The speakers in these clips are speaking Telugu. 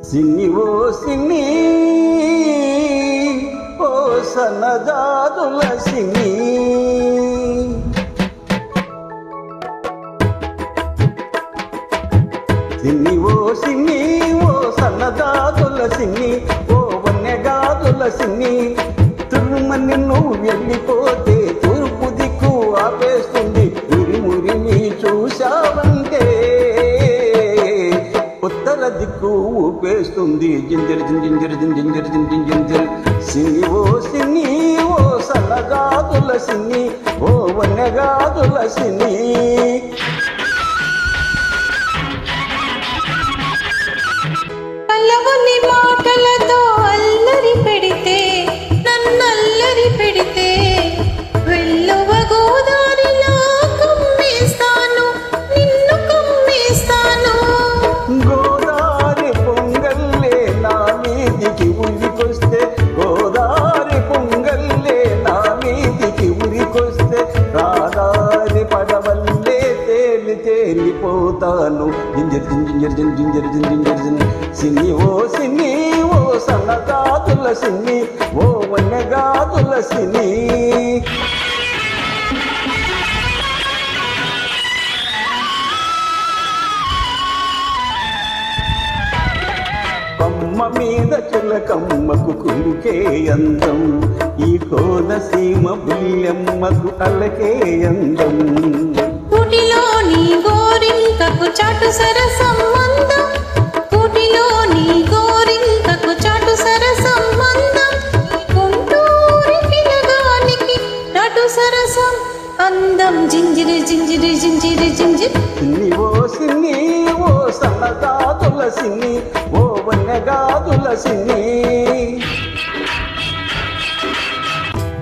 సిన్ని ఓ సిన్ని ఓ సన్నజాజుల సిన్ని సిన్ని ఓ సిన్ని ఓ సన్నజాజుల సిన్ని ఓ వన్యగాజుల సిన్ని తురుమని నువ్వు వెళ్ళిపోతే తూర్పు దిక్కు ఆపేస్తుంది మురిమురిని చూశావంటే ఉత్తర దిక్కు ఊపేస్తుంది జింజర్ జింజర్ జింజర్ జింజర్ సిన్ని ఓ సిన్ని ఓ సన్నగాజుల సిన్ని ఓ వన్యగాజుల సిన్ని పల్లవుని మాటలతో అల్లరి పెడితే నన్నల్లరి పెడితే వెళ్ళువ గోదారిలో కమ్మేస్తాను నిన్ను కమ్మేస్తాను గోదారి పొంగల్లే నా మీదికి ఉరికొస్తే గోదారి పొంగల్లే నా మీదికి ఉరికొస్తే రాదారి పడవల్లే తేలిపోతాను జింజర్ జింజర్ జింజర్ జింజర్ సిన్ని ఓ సిన్ని ఓ సన్నగాజుల సిన్ని ఓ వన్యగాజుల సిన్ని అమ్మ మీద చిలకమ్మకు కులికే అందం ఈ కోనసీమ బుల్లెమ్మకు అలకే అందం కూటిలోని గోరింకకు చాటు సరసంబంధం కూటిలోని గోరింకకు చాటు సరసంబంధం గుంటూరి పిలగానికి నాటు సరసం అందం జింజిరి జింజిరి జింజిరి జింజిరి సిన్ని ఓ సిన్ని ఓ సన్నగాజుల సిన్ని ఓ వన్యగాజుల సిన్ని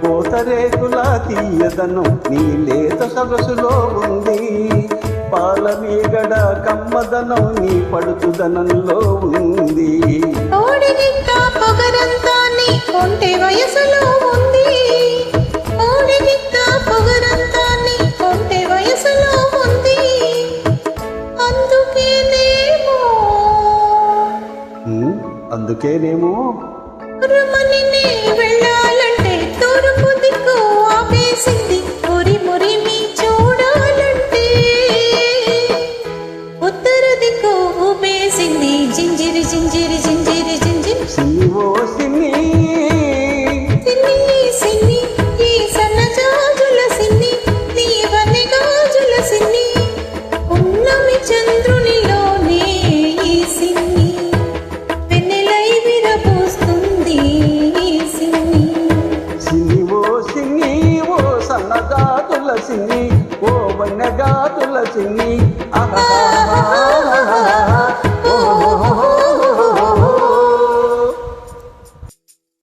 కోతరేకుల తీయదనం నీ లేత సొగసులో ఉంది పాలమీగడ కమ్మదనం నీ పడుతుదనంలో ఉంది ఓడిగిట్ట పొగరంతా నీ కొంటె వయసులో ఉంది ఓడిగిట్ట పొగరంతా నీ కొంటె వయసులో ఉంది అందుకేనేమో రమని వెళ్ళాలంటే తూర్పు దిక్కు ఆపేసింది మురి మురిమి చూడాలంటే ఉత్తర దిక్కు ఊపేసింది జింజిరి జింజిరి జింజిరి జింజిరి సిన్ని ఓ సిన్ని సిన్ని సిన్ని ఈ సన్నజాజుల సిన్ని నీ వన్నెగాజుల సిన్ని ఉన్నమి చంద్రునిలోనే ఈ సిన్ని వెన్నెలై విరబూస్తుంది ఈ సిన్ని సిన్ని ఓ సిన్ని ఓ సన్నగాజుల సిన్ని ఓ వన్యగాజుల సిన్ని ఆహా